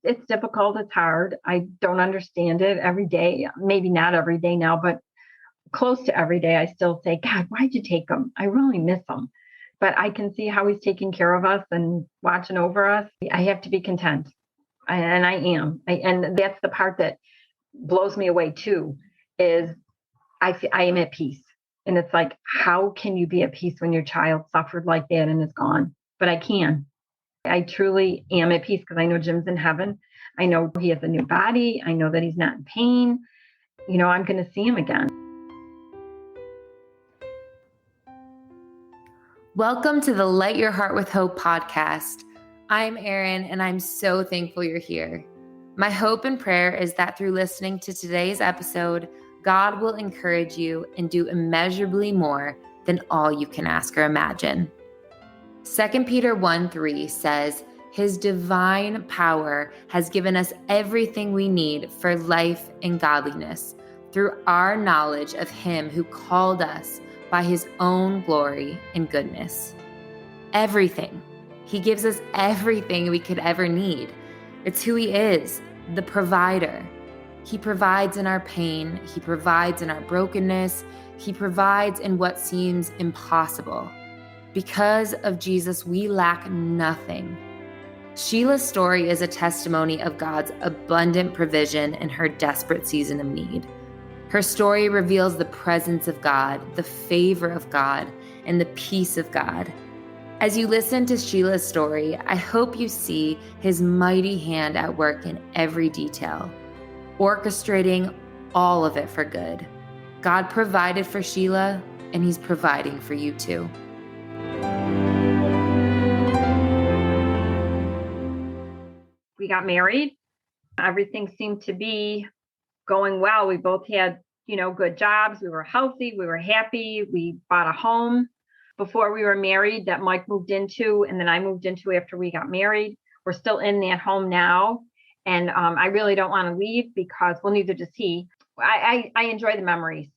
It's difficult. It's hard. I don't understand it every day. Maybe not every day now, but close to every day. I still say, God, why'd you take him? I really miss him. But I can see how he's taking care of us and watching over us. I have to be content. And I am. And that's the part that blows me away too, is I am at peace. And it's like, how can you be at peace when your child suffered like that and is gone? But I can. I truly am at peace because I know Jim's in heaven. I know he has a new body. I know that he's not in pain. I'm going to see him again. Welcome to the Light Your Heart with Hope podcast. I'm Erin, and I'm so thankful you're here. My hope and prayer is that through listening to today's episode, God will encourage you and do immeasurably more than all you can ask or imagine. 2 Peter 1:3 says, His divine power has given us everything we need for life and godliness through our knowledge of Him who called us by His own glory and goodness. Everything. He gives us everything we could ever need. It's who He is, the provider. He provides in our pain. He provides in our brokenness. He provides in what seems impossible. Because of Jesus, we lack nothing. Sheila's story is a testimony of God's abundant provision in her desperate season of need. Her story reveals the presence of God, the favor of God, and the peace of God. As you listen to Sheila's story, I hope you see His mighty hand at work in every detail, orchestrating all of it for good. God provided for Sheila, and He's providing for you too. We got married. Everything seemed to be going well. We both had, good jobs. We were healthy. We were happy. We bought a home before we were married that Mike moved into, and then I moved into after we got married. We're still in that home now. And I really don't want to leave because, well, neither does he. I enjoy the memories.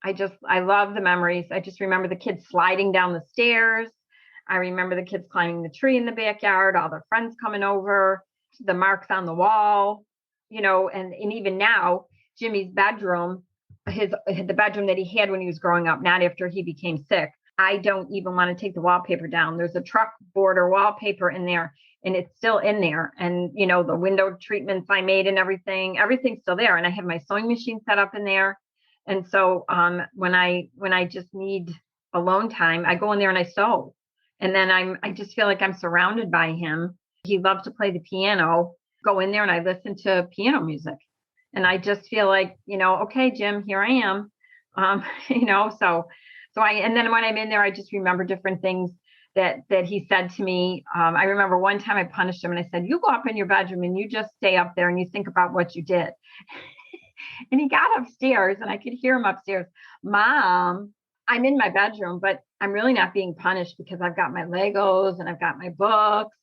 I love the memories. I just remember the kids sliding down the stairs. I remember the kids climbing the tree in the backyard, all their friends coming over, the marks on the wall, and even now, Jimmy's bedroom, the bedroom that he had when he was growing up, not after he became sick. I don't even want to take the wallpaper down. There's a truck border wallpaper in there, and it's still in there. And, the window treatments I made and everything's still there. And I have my sewing machine set up in there. And so when I just need alone time, I go in there and I sew. And then I just feel like I'm surrounded by him. He loves to play the piano. Go in there and I listen to piano music. And I just feel like, okay, Jim, here I am. And then when I'm in there, I just remember different things that he said to me. I remember one time I punished him and I said, you go up in your bedroom and you just stay up there and you think about what you did. And he got upstairs and I could hear him upstairs. Mom, I'm in my bedroom, but I'm really not being punished because I've got my Legos and I've got my books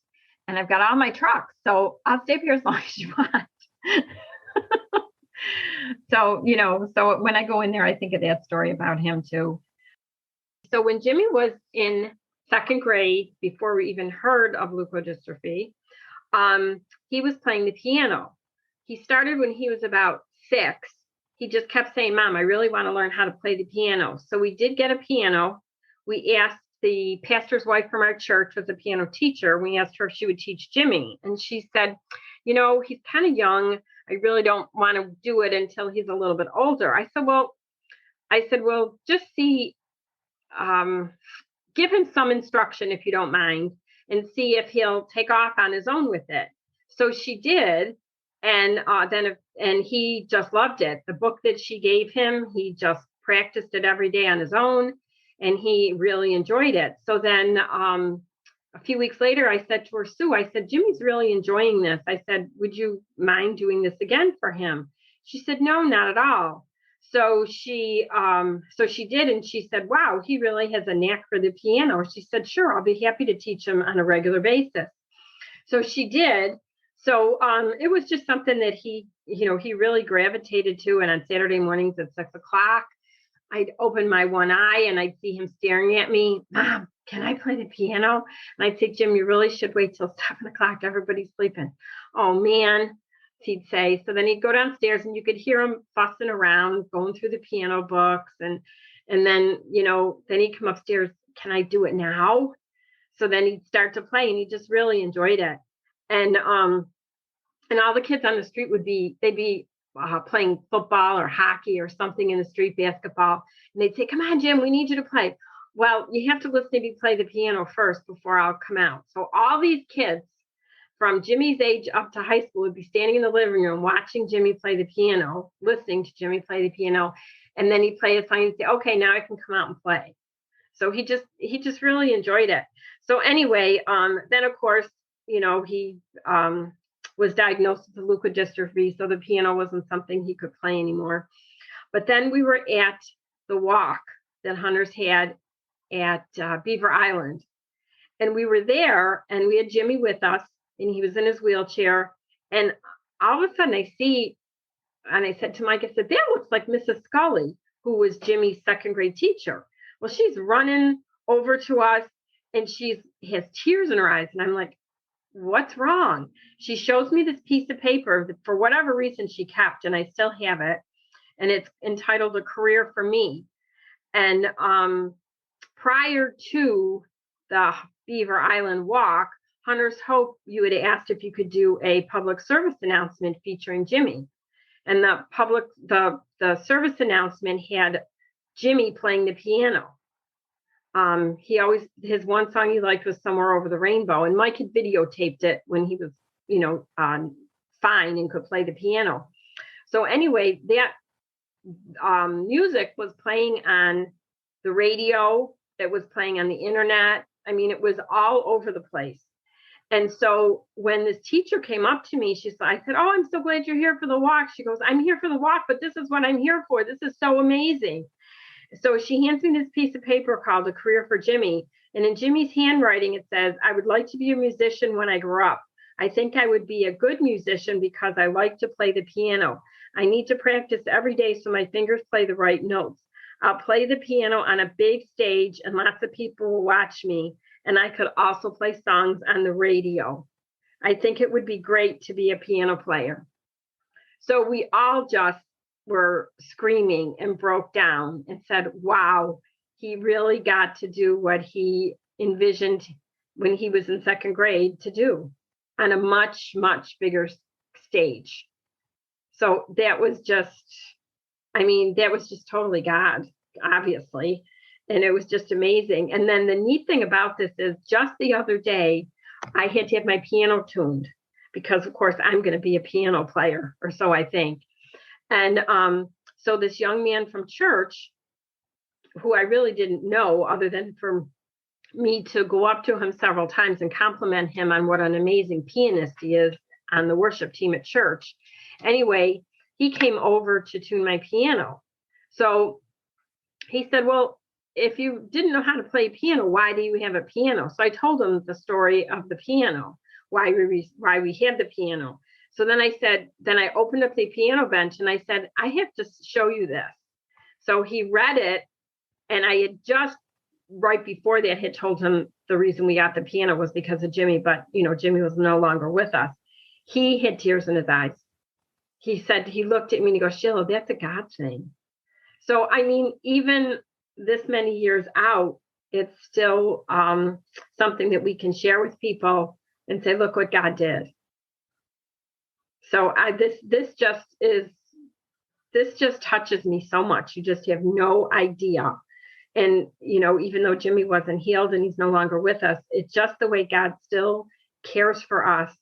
and I've got all my trucks. So I'll stay up here as long as you want. So when I go in there, I think of that story about him too. So when Jimmy was in second grade, before we even heard of leukodystrophy, he was playing the piano. He started when he was about 6. He just kept saying, Mom, I really want to learn how to play the piano. So we did get a piano. We asked the pastor's wife from our church, was a piano teacher. We asked her if she would teach Jimmy. And she said, he's kind of young. I really don't want to do it until he's a little bit older. I said, well, just see, give him some instruction if you don't mind and see if he'll take off on his own with it. So she did. And he just loved it. The book that she gave him, he just practiced it every day on his own and he really enjoyed it. So then a few weeks later, I said to her, Sue, I said, Jimmy's really enjoying this. I said, would you mind doing this again for him? She said, no, not at all. So she did. And she said, wow, he really has a knack for the piano. She said, sure, I'll be happy to teach him on a regular basis. So she did. So it was just something that he really gravitated to. And on Saturday mornings at 6 o'clock, I'd open my one eye and I'd see him staring at me. Mom, can I play the piano? And I'd say, Jim, you really should wait till 7 o'clock. Everybody's sleeping. Oh man, he'd say. So then he'd go downstairs and you could hear him fussing around, going through the piano books. And then, then he'd come upstairs. Can I do it now? So then he'd start to play and he just really enjoyed it. And all the kids on the street they'd be playing football or hockey or something in the street, basketball. And they'd say, come on, Jim, we need you to play. Well, you have to listen to me play the piano first before I'll come out. So all these kids from Jimmy's age up to high school would be standing in the living room watching Jimmy play the piano, listening to Jimmy play the piano. And then he'd play a song and say, okay, now I can come out and play. So he just really enjoyed it. So anyway, then of course, he was diagnosed with leukodystrophy, so the piano wasn't something he could play anymore. But then we were at the walk that Hunters had at Beaver Island. And we were there and we had Jimmy with us and he was in his wheelchair. And all of a sudden I see, and I said to Mike, I said, that looks like Mrs. Scully, who was Jimmy's second grade teacher. Well, she's running over to us and she has tears in her eyes. And I'm like, what's wrong? She shows me this piece of paper that for whatever reason she kept, and I still have it. And it's entitled A Career for Me. And prior to the Beaver Island walk, Hunter's Hope, you had asked if you could do a public service announcement featuring Jimmy. And the service announcement had Jimmy playing the piano. His one song he liked was Somewhere Over the Rainbow, and Mike had videotaped it when he was, fine and could play the piano. So anyway, that music was playing on the radio, it was playing on the internet. I mean, it was all over the place. And so when this teacher came up to me, I said, oh, I'm so glad you're here for the walk. She goes, I'm here for the walk, but this is what I'm here for. This is so amazing. So she hands me this piece of paper called A Career for Jimmy. And in Jimmy's handwriting, it says, I would like to be a musician when I grow up. I think I would be a good musician because I like to play the piano. I need to practice every day so my fingers play the right notes. I'll play the piano on a big stage and lots of people will watch me. And I could also play songs on the radio. I think it would be great to be a piano player. So we all just were screaming and broke down and said, wow, he really got to do what he envisioned when he was in second grade to do on a much, much bigger stage. So that was just totally God, obviously. And it was just amazing. And then the neat thing about this is just the other day, I had to have my piano tuned because, of course, I'm going to be a piano player, or so I think. And so this young man from church, who I really didn't know other than for me to go up to him several times and compliment him on what an amazing pianist he is on the worship team at church. Anyway, he came over to tune my piano. So he said, well, if you didn't know how to play piano, why do you have a piano? So I told him the story of the piano, why we had the piano. So then I opened up the piano bench and I said, I have to show you this. So he read it, and I had just right before that had told him the reason we got the piano was because of Jimmy, but Jimmy was no longer with us. He had tears in his eyes. He said, he looked at me and he goes, Sheila, that's a God thing. So, I mean, even this many years out, it's still something that we can share with people and say, look what God did. So this just touches me so much. You just have no idea. And, even though Jimmy wasn't healed and he's no longer with us, it's just the way God still cares for us.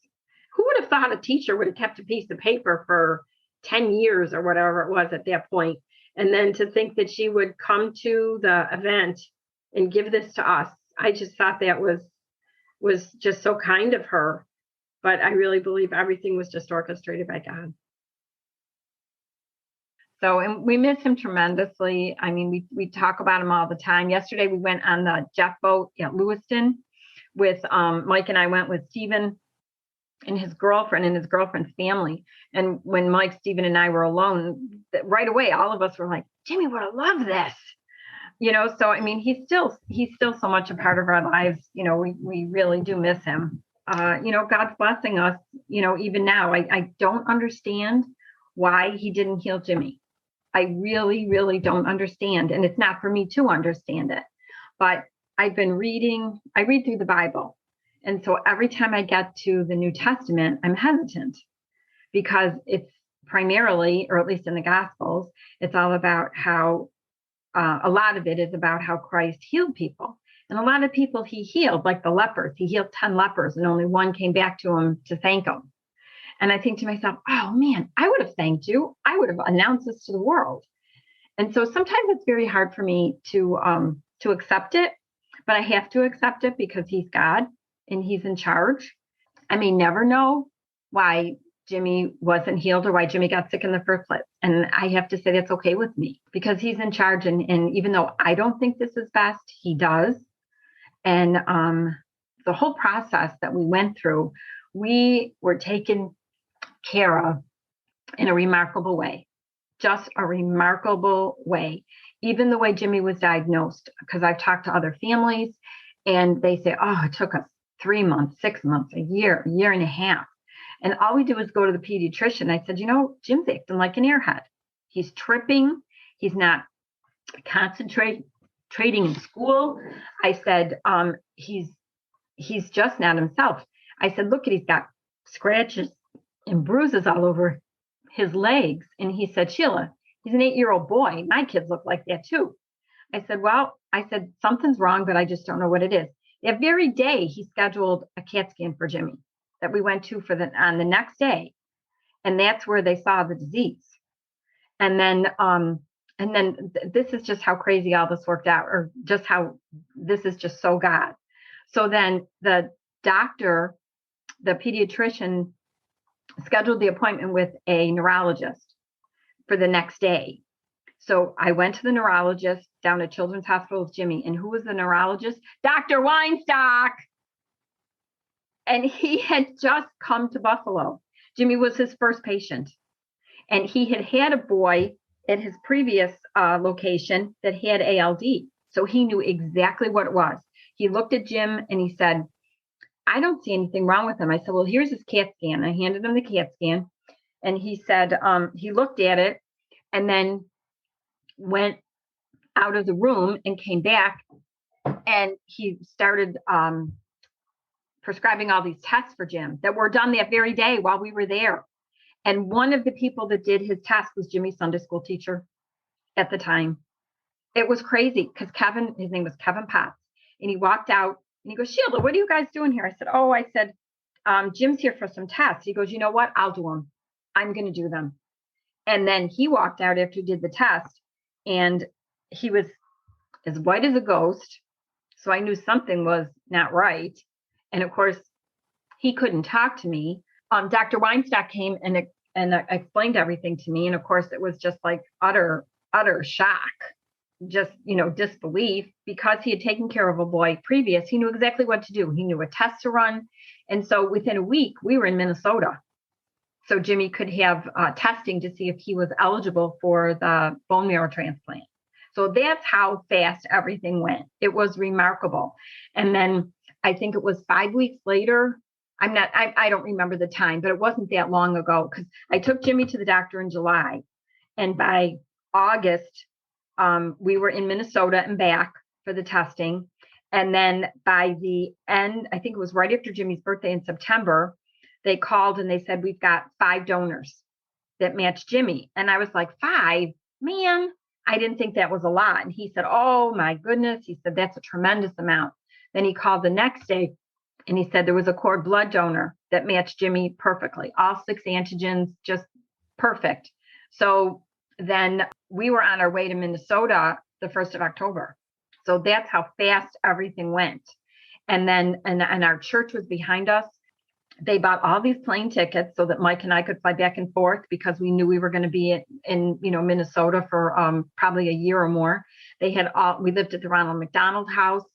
Who would have thought a teacher would have kept a piece of paper for 10 years or whatever it was at that point? And then to think that she would come to the event and give this to us. I just thought that was just so kind of her. But I really believe everything was just orchestrated by God. So, and we miss him tremendously. I mean, we talk about him all the time. Yesterday, we went on the jet boat at Lewiston with Mike, and I went with Stephen and his girlfriend and his girlfriend's family. And when Mike, Stephen, and I were alone, right away, all of us were like, Jimmy would have loved this. So I mean, he's still so much a part of our lives. We really do miss him. God's blessing us, even now. I don't understand why he didn't heal Jimmy. I really, really don't understand. And it's not for me to understand it. But I read through the Bible. And so every time I get to the New Testament, I'm hesitant because it's primarily, or at least in the Gospels, it's all about how a lot of it is about how Christ healed people. And a lot of people he healed, like the lepers. He healed 10 lepers and only one came back to him to thank him. And I think to myself, oh man, I would have thanked you. I would have announced this to the world. And so sometimes it's very hard for me to accept it, but I have to accept it because he's God and he's in charge. I may never know why Jimmy wasn't healed or why Jimmy got sick in the first place. And I have to say that's okay with me because he's in charge. And even though I don't think this is best, he does. And the whole process that we went through, we were taken care of in a remarkable way, just a remarkable way. Even the way Jimmy was diagnosed, because I've talked to other families and they say, oh, it took us 3 months, 6 months, a year and a half. And all we did was go to the pediatrician. I said, Jim's acting like an airhead. He's tripping. He's not concentrating in school. I said, he's just not himself. I said, look, he's got scratches and bruises all over his legs. And he said, Sheila, he's an 8-year-old boy. My kids look like that too. I said, something's wrong, but I just don't know what it is. That very day, he scheduled a CAT scan for Jimmy that we went to on the next day. And that's where they saw the disease. And then this is just how crazy all this worked out, or just how this is just so God. So then the doctor, the pediatrician, scheduled the appointment with a neurologist for the next day. So I went to the neurologist down at Children's Hospital with Jimmy. And who was the neurologist? Dr. Weinstock. And he had just come to Buffalo. Jimmy was his first patient. And he had a boy at his previous location that had ALD. So he knew exactly what it was. He looked at Jim and he said, I don't see anything wrong with him. I said, well, here's his CAT scan. I handed him the CAT scan. And he said, he looked at it and then went out of the room and came back. And he started prescribing all these tests for Jim that were done that very day while we were there. And one of the people that did his test was Jimmy's Sunday school teacher at the time. It was crazy because his name was Kevin Potts. And he walked out and he goes, Sheila, what are you guys doing here? I said, Jim's here for some tests. He goes, you know what? I'll do them. I'm going to do them. And then he walked out after he did the test and he was as white as a ghost. So I knew something was not right. And of course, he couldn't talk to me. Dr. Weinstock came and explained everything to me. And of course, it was just like utter shock, just, disbelief, because he had taken care of a boy previous. He knew exactly what to do. He knew a test to run. And so within a week, we were in Minnesota. So Jimmy could have testing to see if he was eligible for the bone marrow transplant. So that's how fast everything went. It was remarkable. And then I think it was 5 weeks later. I don't remember the time, but it wasn't that long ago because I took Jimmy to the doctor in July. And by August, we were in Minnesota and back for the testing. And then by the end, I think it was right after Jimmy's birthday in September, they called and they said, we've got 5 donors that match Jimmy. And I was like, 5? Man, I didn't think that was a lot. And he said, oh my goodness. He said, that's a tremendous amount. Then he called the next day and he said there was a cord blood donor that matched Jimmy perfectly. All 6 antigens, just perfect. So then we were on our way to Minnesota the 1st of October. So that's how fast everything went. And then, and our church was behind us. They bought all these plane tickets so that Mike and I could fly back and forth because we knew we were going to be in Minnesota for probably a year or more. We lived at the Ronald McDonald House,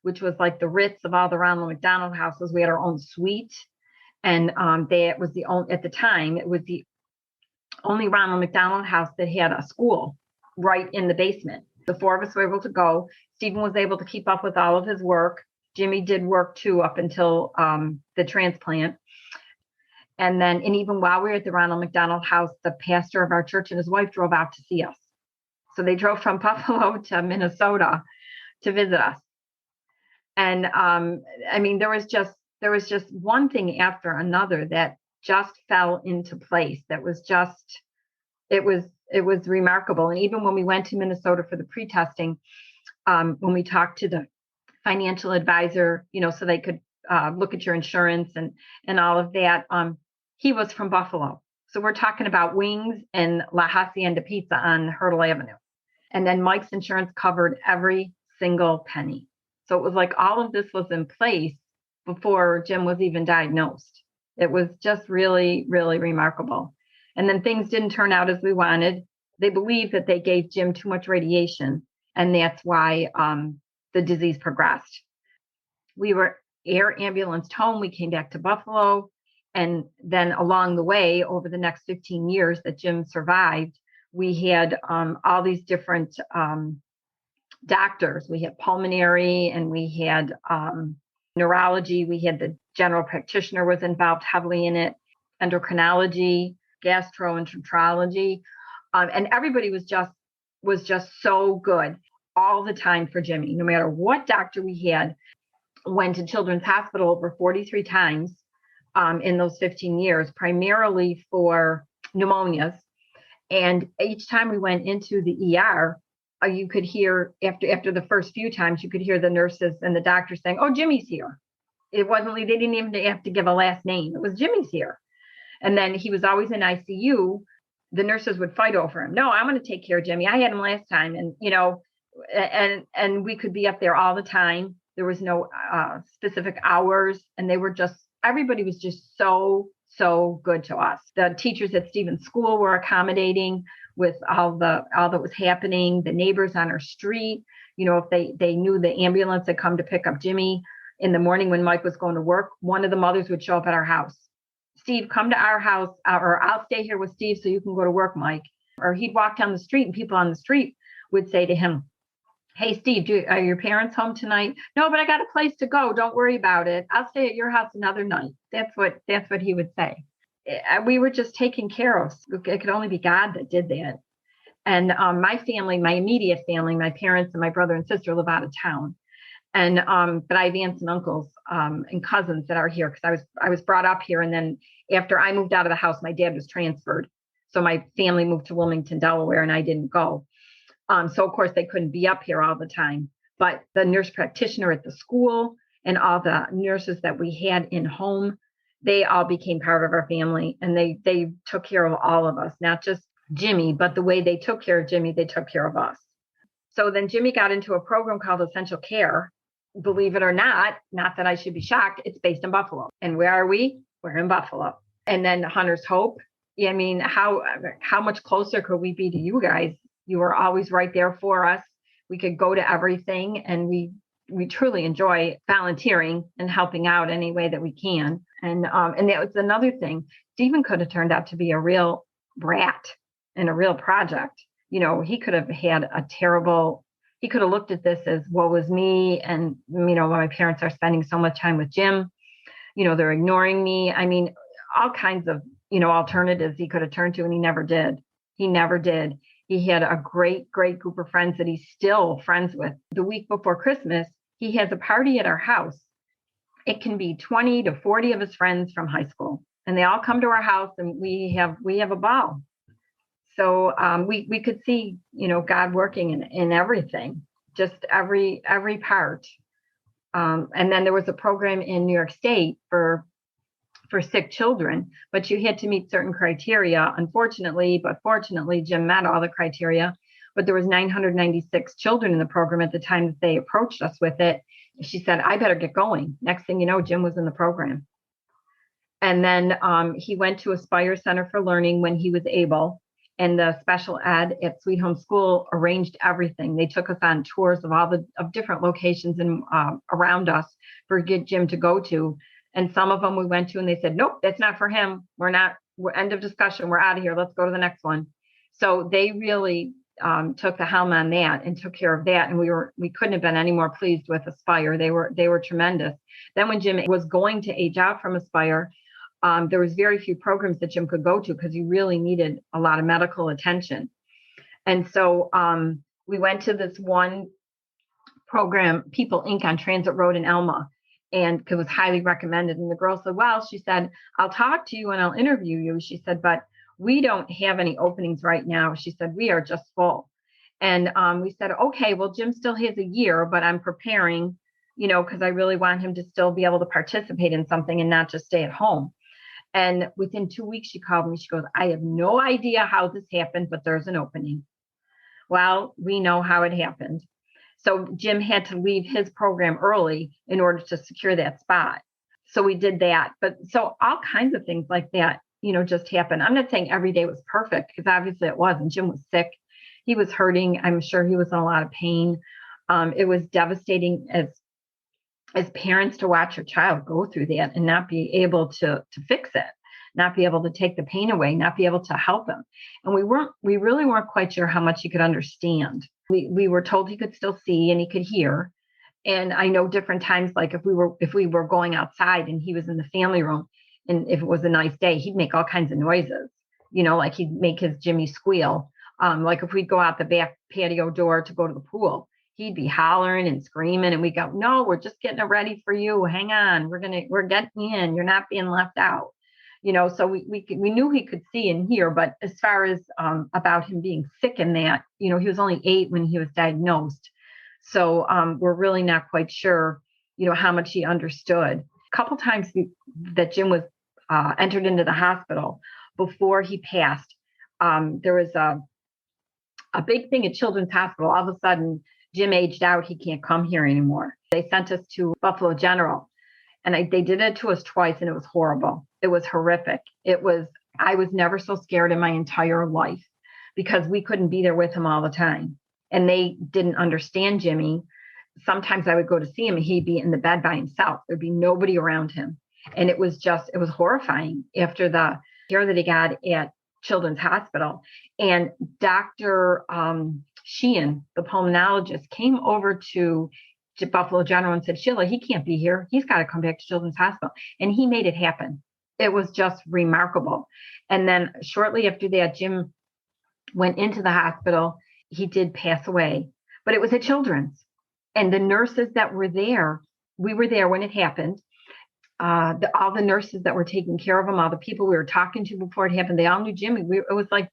which was like the Ritz of all the Ronald McDonald houses. We had our own suite. And it was the only Ronald McDonald House that had a school right in the basement. The four of us were able to go. Stephen was able to keep up with all of his work. Jimmy did work too up until the transplant. And even while we were at the Ronald McDonald House, the pastor of our church and his wife drove out to see us. So they drove from Buffalo to Minnesota to visit us. And there was just one thing after another that just fell into place. That was just, it was remarkable. And even when we went to Minnesota for the pre-testing, when we talked to the financial advisor, so they could look at your insurance and all of that, he was from Buffalo. So we're talking about wings and La Hacienda Pizza on Hurdle Avenue. And then Mike's insurance covered every single penny. So it was like all of this was in place before Jim was even diagnosed. It was just really, really remarkable. And then things didn't turn out as we wanted. They believed that they gave Jim too much radiation, and that's why the disease progressed. We were air ambulanced home. We came back to Buffalo. And then along the way, over the next 15 years that Jim survived, we had all these different doctors. We had pulmonary and we had neurology. We had the general practitioner was involved heavily in it, endocrinology, gastroenterology. And everybody was just so good all the time for Jimmy. No matter what doctor we had, went to Children's Hospital over 43 times in those 15 years, primarily for pneumonias. And each time we went into the ER, you could hear after the first few times, you could hear the nurses and the doctors saying, "Oh, Jimmy's here." It wasn't like they didn't even have to give a last name. It was Jimmy's here. And then he was always in ICU. The nurses would fight over him. "No, I'm going to take care of Jimmy. I had him last time." And, and we could be up there all the time. There was no specific hours, and everybody was just so good to us. The teachers at Stephen's school were accommodating with all that was happening. The neighbors on our street, if they knew the ambulance had come to pick up Jimmy in the morning when Mike was going to work, one of the mothers would show up at our house. "Steve, come to our house, or I'll stay here with Steve so you can go to work, Mike." Or he'd walk down the street and people on the street would say to him, "Hey, Steve, are your parents home tonight?" "No, but I got a place to go. Don't worry about it. I'll stay at your house another night." That's what he would say. We were just taken care of. It could only be God that did that. And my family, my immediate family, my parents and my brother and sister live out of town. And but I have aunts and uncles and cousins that are here because I was brought up here. And then after I moved out of the house, my dad was transferred. So my family moved to Wilmington, Delaware, and I didn't go. So, of course, they couldn't be up here all the time. But the nurse practitioner at the school and all the nurses that we had in home, they all became part of our family. And they took care of all of us, not just Jimmy, but the way they took care of Jimmy, they took care of us. So then Jimmy got into a program called Essential Care. Believe it or not that I should be shocked, it's based in Buffalo. And where are we? We're in Buffalo. And then Hunter's Hope. I mean, how much closer could we be to you guys? You were always right there for us. We could go to everything, and we truly enjoy volunteering and helping out any way that we can. And that was another thing. Stephen could have turned out to be a real brat and a real project. He could have had he could have looked at this as woe was me. And, my parents are spending so much time with Jim, they're ignoring me. I mean, all kinds of, alternatives he could have turned to, and he never did. He had a great, great group of friends that he's still friends with. The week before Christmas, he has a party at our house. It can be 20 to 40 of his friends from high school, and they all come to our house, and we have a ball. So we could see, God working in everything, just every part. And then there was a program in New York State for sick children, but you had to meet certain criteria, unfortunately, but fortunately, Jim met all the criteria. But there was 996 children in the program at the time that they approached us with it. She said, "I better get going." Next thing you know, Jim was in the program. And then he went to Aspire Center for Learning when he was able. And the special ed at Sweet Home School arranged everything. They took us on tours of all of different locations and around us for Jim to go to. And some of them we went to and they said, "Nope, that's not for him. We're end of discussion. We're out of here. Let's go to the next one." So they really, took the helm on that and took care of that. And we couldn't have been any more pleased with Aspire. They were tremendous. Then when Jim was going to age out from Aspire, there was very few programs that Jim could go to because he really needed a lot of medical attention. And so we went to this one program, People Inc. on Transit Road in Elma, and it was highly recommended. And the girl said, well, she said, I'll talk to you and I'll interview you. She said, but we don't have any openings right now. She said, we are just full. And we said, okay, well, Jim still has a year, but I'm preparing, because I really want him to still be able to participate in something and not just stay at home. And within 2 weeks, she called me. She goes, I have no idea how this happened, but there's an opening. Well, we know how it happened. So Jim had to leave his program early in order to secure that spot. So we did that. But so all kinds of things like that, just happened. I'm not saying every day was perfect because obviously it wasn't. Jim was sick. He was hurting. I'm sure he was in a lot of pain. It was devastating as parents to watch your child go through that and not be able to fix it, not be able to take the pain away, not be able to help him. And we really weren't quite sure how much he could understand. We were told he could still see and he could hear. And I know different times, like if we were going outside and he was in the family room, and if it was a nice day, he'd make all kinds of noises, like he'd make his Jimmy squeal. Like if we'd go out the back patio door to go to the pool, he'd be hollering and screaming, and we go, no, we're just getting it ready for you. Hang on, we're getting in. You're not being left out. So we knew he could see and hear, but as far as about him being sick in that, he was only 8 when he was diagnosed. So we're really not quite sure, how much he understood. A couple times that Jim was entered into the hospital before he passed, there was a big thing at Children's Hospital. All of a sudden, Jim aged out. He can't come here anymore. They sent us to Buffalo General. And they did it to us twice, and it was horrible. It was horrific. I was never so scared in my entire life because we couldn't be there with him all the time. And they didn't understand Jimmy. Sometimes I would go to see him and he'd be in the bed by himself. There'd be nobody around him. And it was horrifying after the care that he got at Children's Hospital. And Dr. Sheehan, the pulmonologist, came over to Buffalo General and said, Sheila, he can't be here. He's got to come back to Children's Hospital. And he made it happen. It was just remarkable. And then shortly after that, Jim went into the hospital. He did pass away, but it was at Children's. And the nurses that were there, we were there when it happened. All the nurses that were taking care of him, all the people we were talking to before it happened, they all knew Jimmy. It was like,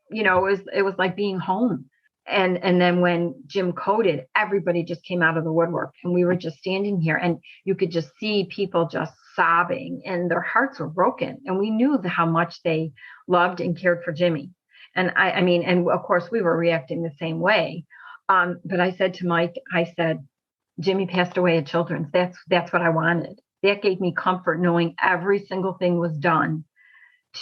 it was like being home. And then when Jim coded, everybody just came out of the woodwork, and we were just standing here, and you could just see people just sobbing, and their hearts were broken. And we knew how much they loved and cared for Jimmy. And I mean, and of course we were reacting the same way. But I said to Mike, I said, Jimmy passed away at Children's. That's what I wanted. That gave me comfort knowing every single thing was done.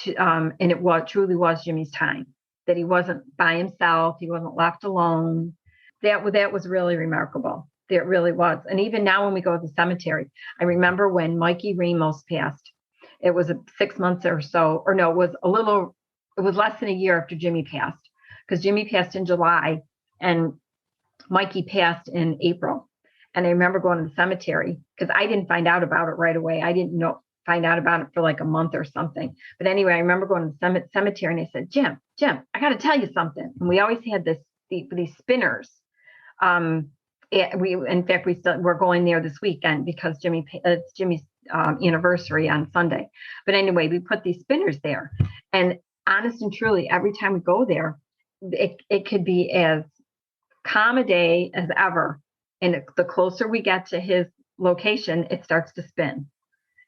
And it truly was Jimmy's time. That he wasn't by himself. He wasn't left alone. That was really remarkable. It really was. And even now when we go to the cemetery, I remember when Mikey Ramos passed, it was 6 months or so, or no, it was less than a year after Jimmy passed, because Jimmy passed in July and Mikey passed in April. And I remember going to the cemetery because I didn't find out about it right away. I didn't find out about it for like a month or something. But anyway, I remember going to the cemetery and I said, Jim, I got to tell you something. And we always had these spinners. We're going there this weekend because it's Jimmy's anniversary on Sunday. But anyway, we put these spinners there, and honest and truly, every time we go there, it could be as calm a day as ever. And the closer we get to his location, it starts to spin.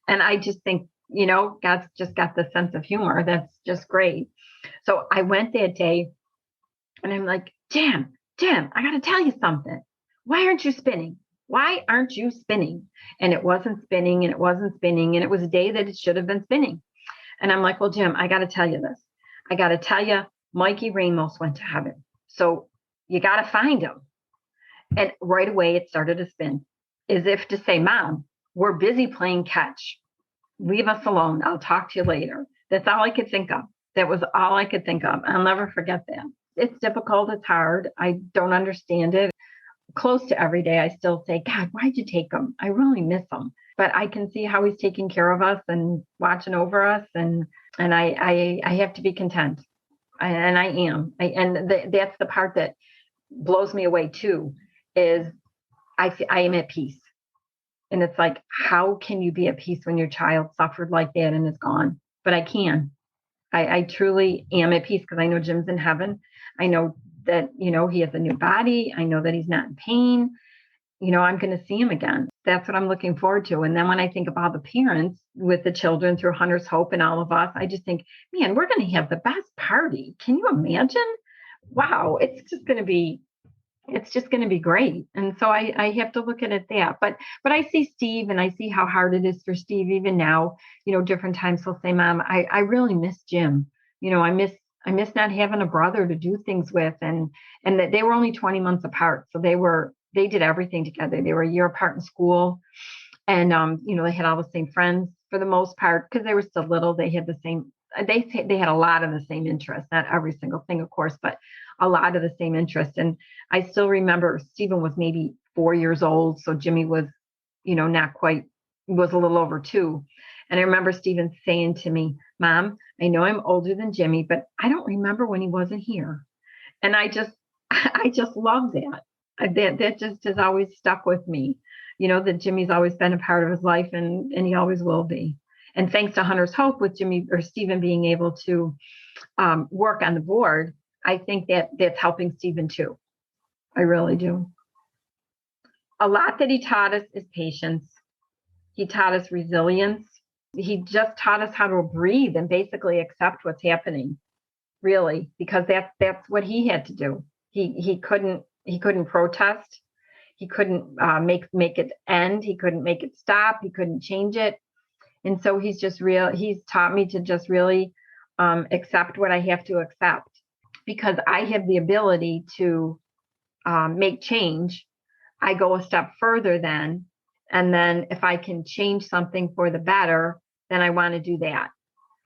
And I just think, God's just got this sense of humor. That's just great. So I went that day and I'm like, Jim, I got to tell you something. Why aren't you spinning? Why aren't you spinning? And it wasn't spinning and it wasn't spinning. And it was a day that it should have been spinning. And I'm like, well, Jim, I got to tell you this. I got to tell you, Mikey Ramos went to heaven. So you got to find him. And right away, it started to spin as if to say, Mom, we're busy playing catch. Leave us alone. I'll talk to you later. That's all I could think of. That was all I could think of. I'll never forget that. It's difficult. It's hard. I don't understand it. Close to every day, I still say, God, why'd you take him? I really miss him. But I can see how he's taking care of us and watching over us. And I have to be content. And I am. That's the part that blows me away too, is I am at peace. And it's like, how can you be at peace when your child suffered like that and is gone? But I can. I truly am at peace because I know Jim's in heaven. I know that, he has a new body. I know that he's not in pain. I'm going to see him again. That's what I'm looking forward to. And then when I think about the parents with the children through Hunter's Hope and all of us, I just think, man, we're going to have the best party. Can you imagine? Wow. It's just going to be great. And so I have to look at it that, but I see Steve and I see how hard it is for Steve even now, different times he'll say, Mom, I really miss Jim. I miss not having a brother to do things with. And that they were only 20 months apart. So they did everything together. They were a year apart in school. And, they had all the same friends for the most part, because they were still little. They had the same, they had a lot of the same interests, not every single thing, of course, but a lot of the same interests. And I still remember Stephen was maybe 4 years old. So Jimmy was, not quite, was a little over 2. And I remember Stephen saying to me, Mom, I know I'm older than Jimmy, but I don't remember when he wasn't here. And I just love that. That just has always stuck with me, that Jimmy's always been a part of his life and he always will be. And thanks to Hunter's Hope with Jimmy or Stephen being able to work on the board, I think that's helping Stephen too. I really do. A lot that he taught us is patience. He taught us resilience. He just taught us how to breathe and basically accept what's happening, really, because that's what he had to do. He couldn't protest. He couldn't make it end. He couldn't make it stop. He couldn't change it. And so he's taught me to just really accept what I have to accept, because I have the ability to make change. I go a step further then. And then if I can change something for the better, then I want to do that.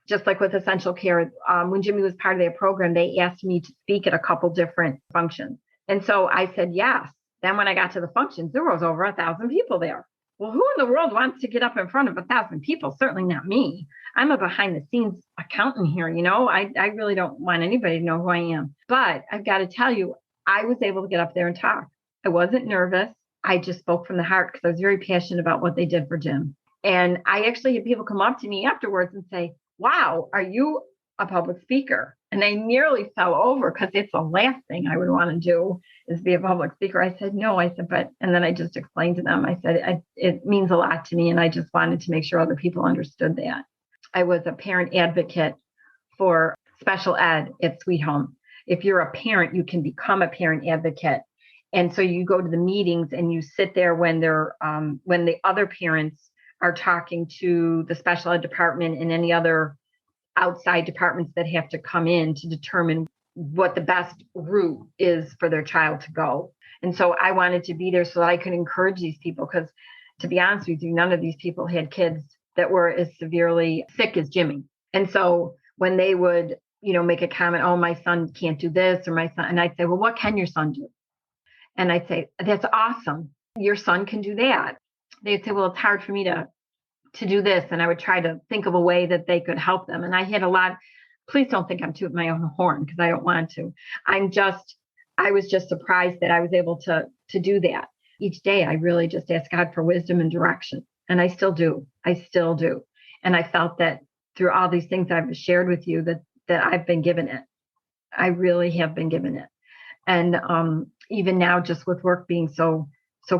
Just like with Essential Care, when Jimmy was part of their program, they asked me to speak at a couple different functions. And so I said, yes. Then when I got to the functions, there was over 1,000 people there. Well, who in the world wants to get up in front of 1,000 people? Certainly not me. I'm a behind the scenes accountant here. I really don't want anybody to know who I am. But I've got to tell you, I was able to get up there and talk. I wasn't nervous. I just spoke from the heart because I was very passionate about what they did for Jim. And I actually had people come up to me afterwards and say, wow, are you a public speaker? And I nearly fell over because it's the last thing I would want to do is be a public speaker. I said, no, and then I just explained to them, I said, it means a lot to me. And I just wanted to make sure other people understood that. I was a parent advocate for special ed at Sweet Home. If you're a parent, you can become a parent advocate. And so you go to the meetings and you sit there when the other parents are talking to the special ed department and any other outside departments that have to come in to determine what the best route is for their child to go. And so I wanted to be there so that I could encourage these people, because to be honest with you, none of these people had kids that were as severely sick as Jimmy. And so when they would, make a comment, oh, my son can't do this, or my son, and I'd say, well, what can your son do? And I'd say, that's awesome. Your son can do that. They'd say, well, it's hard for me to do this. And I would try to think of a way that they could help them. And I had a lot, please don't think I'm tooting my own horn, because I don't want to. I was just surprised that I was able to do that. Each day, I really just asked God for wisdom and direction. And I still do. And I felt that through all these things I've shared with you, that I've been given it. I really have been given it. And even now, just with work being so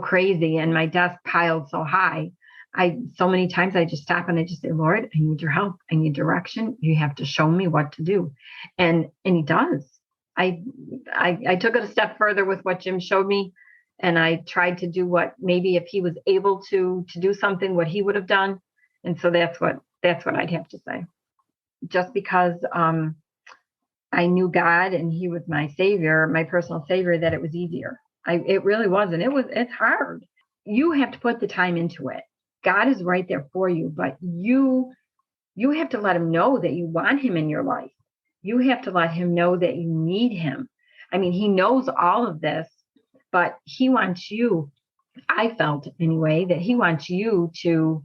crazy and my desk piled so high, so many times I just stop and I just say, Lord, I need your help. I need direction. You have to show me what to do. And he does. I took it a step further with what Jim showed me. And I tried to do what maybe if he was able to do something, what he would have done. And so that's what I'd have to say. Just because I knew God and he was my savior, my personal savior, that it was easier. It really wasn't. It's hard. You have to put the time into it. God is right there for you, but you have to let him know that you want him in your life. You have to let him know that you need him. I mean, he knows all of this, but he wants you, I felt anyway, that he wants you to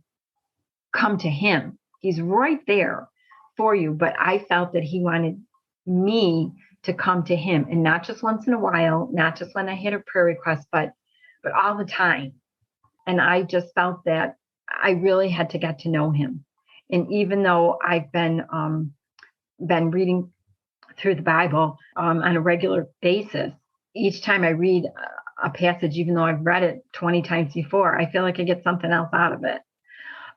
come to him. He's right there for you, but I felt that he wanted me to come to him, and not just once in a while, not just when I had a prayer request, but all the time. And I just felt that I really had to get to know him. And even though I've been reading through the Bible on a regular basis, each time I read a passage, even though I've read it 20 times before, I feel like I get something else out of it.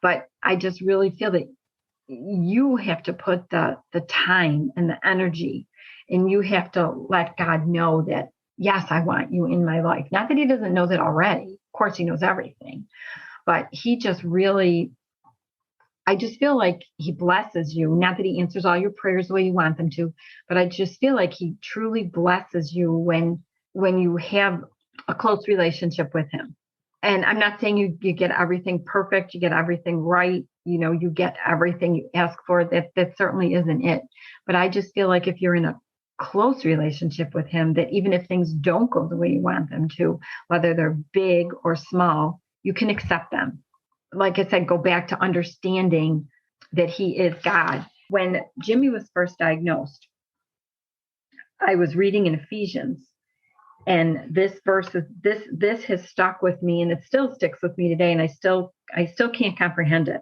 But I just really feel that you have to put the time and the energy, and you have to let God know that, yes, I want you in my life. Not that he doesn't know that already. Of course, he knows everything. But he just really, I just feel like he blesses you. Not that he answers all your prayers the way you want them to, but I just feel like he truly blesses you when you have a close relationship with him. And I'm not saying you get everything perfect, you get everything right, you get everything you ask for. That certainly isn't it. But I just feel like if you're in a close relationship with him, that even if things don't go the way you want them to, whether they're big or small, you can accept them. Like I said, go back to understanding that he is God. When Jimmy was first diagnosed, I was reading in Ephesians, and this verse this has stuck with me, and it still sticks with me today, and I still can't comprehend it.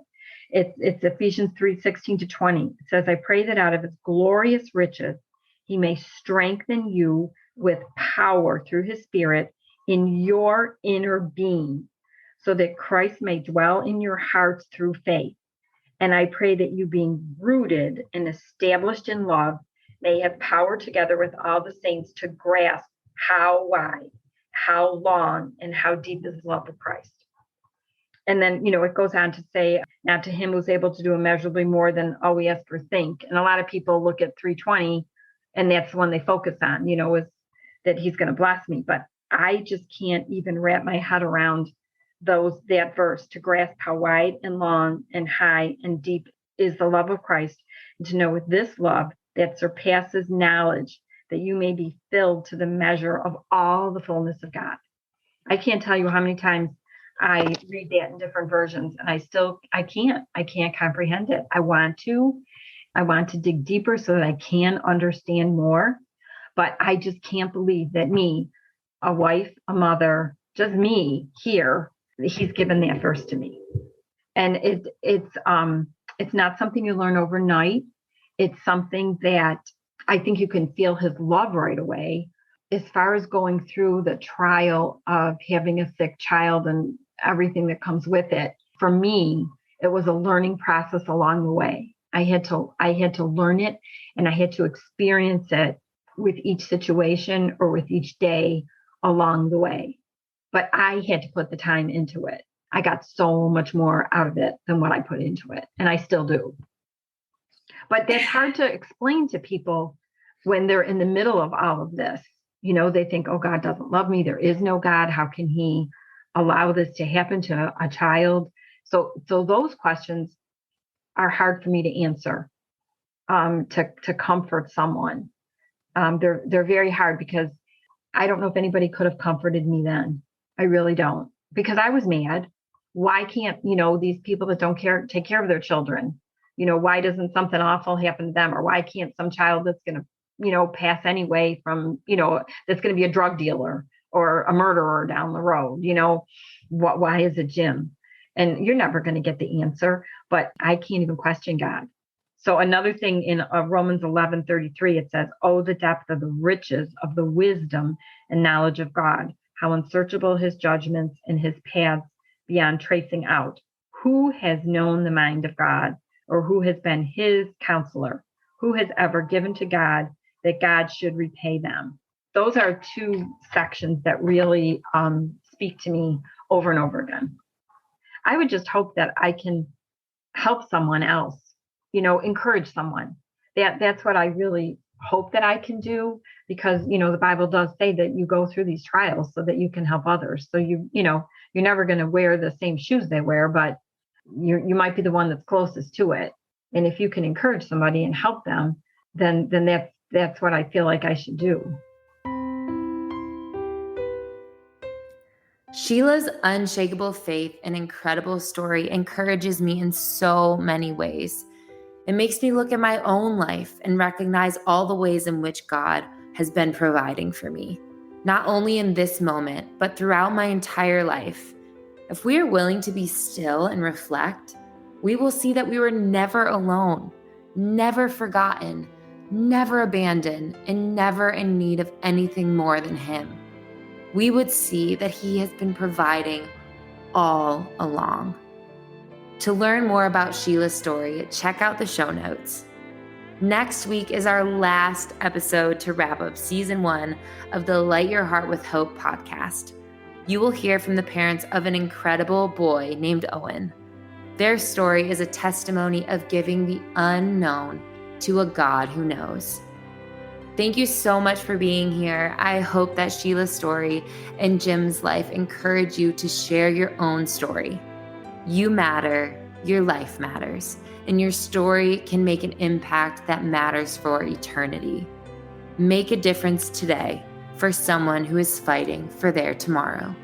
It's Ephesians 3:16-20. It says, I pray that out of his glorious riches he may strengthen you with power through his Spirit in your inner being, so that Christ may dwell in your hearts through faith. And I pray that you, being rooted and established in love, may have power together with all the saints to grasp how wide, how long, and how deep is the love of Christ. And then, it goes on to say, now to him who's able to do immeasurably more than all we ask or think. And a lot of people look at 3:20, and that's the one they focus on, is that he's going to bless me. But I just can't even wrap my head around that verse, to grasp how wide and long and high and deep is the love of Christ, and to know with this love that surpasses knowledge, that you may be filled to the measure of all the fullness of God. I can't tell you how many times I read that in different versions, and I can't comprehend it. I want to dig deeper so that I can understand more, but I just can't believe that me, a wife, a mother, just me here, he's given that verse to me. And it's not something you learn overnight. It's something that I think you can feel his love right away. As far as going through the trial of having a sick child and everything that comes with it, for me, it was a learning process along the way. I had to learn it, and I had to experience it with each situation or with each day along the way. But I had to put the time into it. I got so much more out of it than what I put into it, and I still do. But that's hard to explain to people when they're in the middle of all of this. They think, oh, God doesn't love me. There is no God. How can he allow this to happen to a child? So those questions are hard for me to answer, to comfort someone. They're very hard, because I don't know if anybody could have comforted me then. I really don't, because I was mad. Why can't, these people that don't take care of their children, why doesn't something awful happen to them? Or why can't some child that's going to, pass anyway from, that's going to be a drug dealer or a murderer down the road, why is it Jim? And you're never going to get the answer, but I can't even question God. So another thing in Romans 11:33, it says, oh, the depth of the riches of the wisdom and knowledge of God, how unsearchable his judgments and his paths beyond tracing out. Who has known the mind of God, or who has been his counselor? Who has ever given to God that God should repay them? Those are two sections that really speak to me over and over again. I would just hope that I can help someone else, encourage someone. That's what I really hope that I can do, because, the Bible does say that you go through these trials so that you can help others. So you're never going to wear the same shoes they wear, but you might be the one that's closest to it. And if you can encourage somebody and help them, then that's what I feel like I should do. Sheila's unshakable faith and incredible story encourages me in so many ways. It makes me look at my own life and recognize all the ways in which God has been providing for me, not only in this moment, but throughout my entire life. If we are willing to be still and reflect, we will see that we were never alone, never forgotten, never abandoned, and never in need of anything more than Him. We would see that He has been providing all along. To learn more about Sheila's story, check out the show notes. Next week is our last episode to wrap up season 1 of the Light Your Heart with Hope podcast. You will hear from the parents of an incredible boy named Owen. Their story is a testimony of giving the unknown to a God who knows. Thank you so much for being here. I hope that Sheila's story and Jim's life encourage you to share your own story. You matter, your life matters, and your story can make an impact that matters for eternity. Make a difference today for someone who is fighting for their tomorrow.